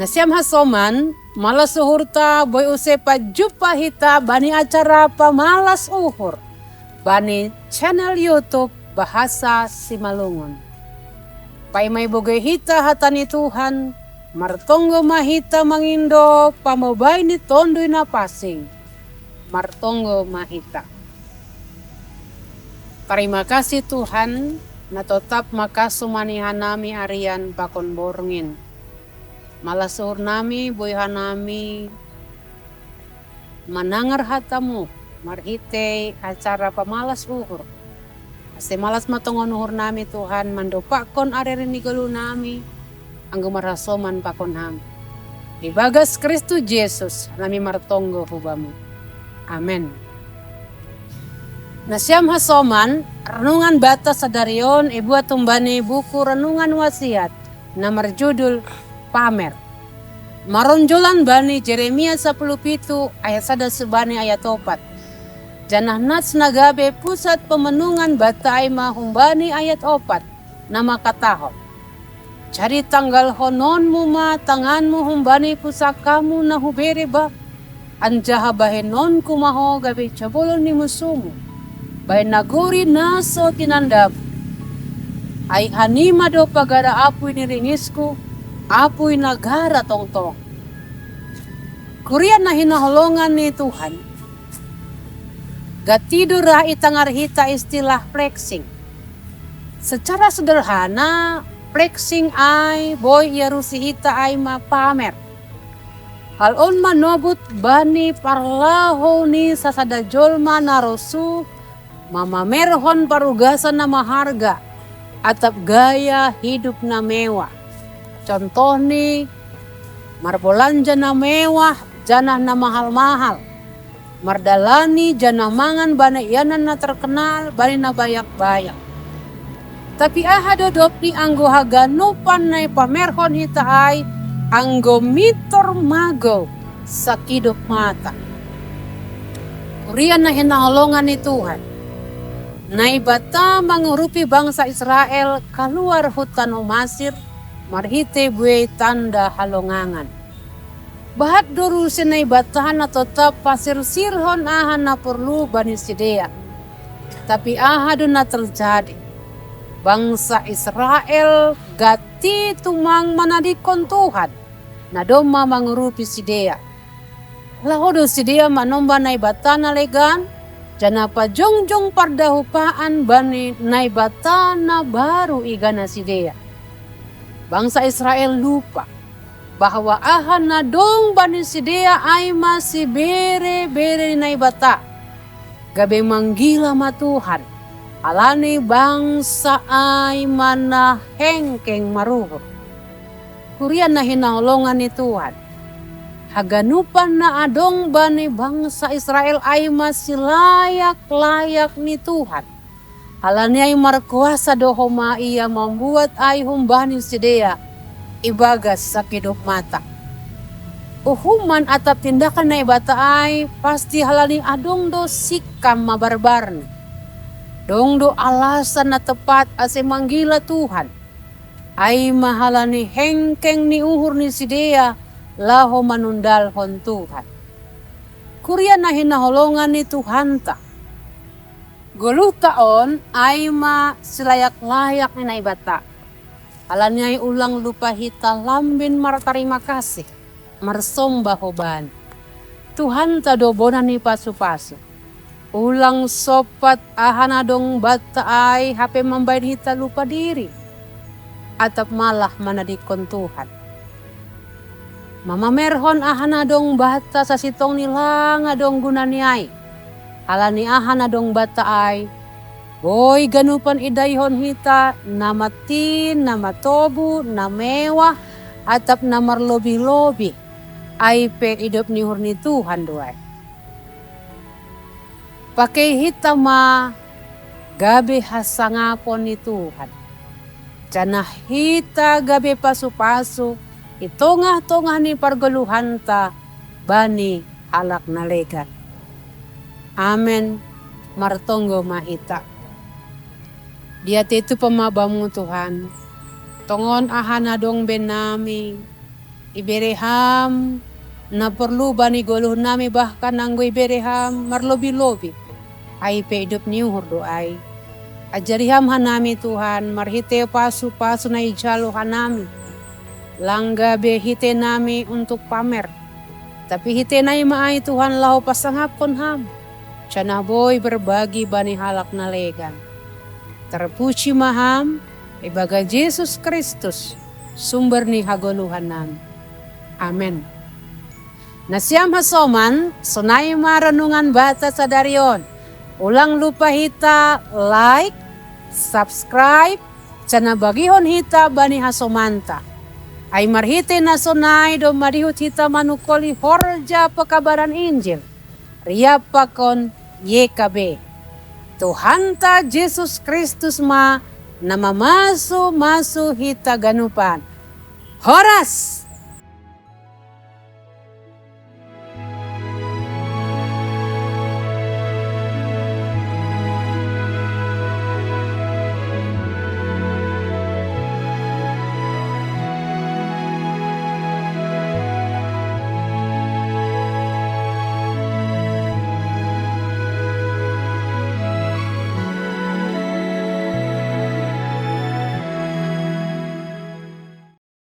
Nasiam hasoman, malas uhurta boy usepa jupa hita bani acara pamalas uhur. Bani channel YouTube Bahasa Simalungun. Paimay bogay hita hatani Tuhan, martonggo mahita mangindo pamabay ni tondoy na pasing. Martonggo mahita. Terima kasih Tuhan, na tetap makasumanihan nami arian pakon borngin. Malasur nami, boyhan nami, manangar hatamu, marhite acara pamalas uhur. Ase malas matongon uhur nami Tuhan, mandopakon arerin nigalo nami, anggo marasoman pakon ham. Ibagas Kristus Yesus, nami martonggo hubamu. Amen. Nasyam hasoman, renungan batas sadarion, ibu atumbani buku renungan wasiat, nomor judul Pamer. Maronjolan bani Jeremia 10 ayat 1 sebani ayat 4. Janah nats nagabe pusat pemenungan batai mahumbani ayat 4. Nama katahon. Cari tanggal hononmu ma tanganmu humbani pusakamu na hubere ba. Anjaha bahenon kumaho gabe cabolon ni musumu. Bahe naguri naso tinandab. Ay hanima do pagara apuy niringisku. Apoy nagara tongtong. Kurian na hinaholongan ni Tuhan. Gatido ra itangarhita istilah flexing. Secara sederhana, flexing ay boy yarusihita ay mapamer. Halon manobut bani parlaho ni sasadajolma narosu mamamerhon parugasan na maharga atap gaya hidup na mewah. Contoh nih, marbelanja na mewah, janah na mahal-mahal. Mardalani janah mangan bana ianan na terkenal, bani na bayak-bayak. Tapi dodop ni anggo haganupan na pamerhon hita ay, anggo mitor mago sa kidop mata. Kurian na hinaholongan ni Tuhan. Naibata mangurupi bangsa Israel keluar hutan Mesir, marhite buay tanda halongangan. Bahat doru sinay batahan na tetap pasir-sirhon ahan na perlu bani sidea. Tapi ahado na terjadi. Bangsa Israel gati tumang manadikon Tuhan. Na doma mangurupi sidea. Lahodo sidea manomba na ibatana legan. Janapa jongjong pardahupaan bani na ibatana baru igana sidea. Bangsa Israel lupa bahwa ahan na dong bani sidea ay masih bere-bere na ibata. Gabe manggila ma Tuhan. Alani bangsa ay manahengkeng maruhur. Kurian na hinaholongan ni Tuhan. Haganupan na adong bani bangsa Israel ay masih layak-layak ni Tuhan. Halani ay markuasa dohoma ia membuat ay humbani sidea ibagas sa kidop mata. Uhuman atap tindakan na ibata ay pasti halani adong do sikam mabarbarn. Dong do alasan na tepat ase manggila Tuhan. Ay mahalani hengkeng ni uhur ni sidea laho manundalhon Tuhan. Kurian na hinaholongan ni Tuhan ta. Guluh taon ay silayak-layak ni naibata. Alanya ay ulang lupa hita lambin martarima kasih. Marsomba hoban. Tuhan tadobonan ni pasu-pasu. Ulang sopat ahanadong bata ay hape mambayad hita lupa diri. Atap malah manadikon Tuhan. Mamamerhon ahanadong bata sa sitong nilang adong gunaniay. Alani ahan adong bata ay, boy ganupan idayhon hita, na matin, na matobu, na mewah, atap na marlobi-lobi, ay pe idop ni hurni Tuhan duay. Pakai hita ma, gabi hasangapon ni Tuhan. Janah hita gabi pasu-pasu, itongah-tongah ni parguluhanta, bani alak na legan. Amen. Martonggo mahita. Dia itu pemabamu Tuhan. Tongon ahana dong benami. ibereham na perlu bani goluh nami bahkan nanggo ibereham marlobi-lobi. Ai pe hidup niuhur doai. Ajariham hanami Tuhan, marhite pasu-pasu na ijalo hanami. Langga be hite nami untuk pamer. Tapi hite na imaai Tuhan lahu pasangapon ham. Cana boy berbagi bani halak na legan. Terpuji maham, ibaga Yesus Kristus, sumber ni hagoluhan nami. Amen. Nasiam hasoman, sunay maranungan bata sa darion. Ulang lupa hita like, subscribe, cana bagihon hita bani hasomanta. Ay marhite na sunay do marihut hita manukoli horja pakabaran Injil. Ria pakon YKB. Tuhan ta Yesus Kristus ma namamasu hita ganupan. Horas!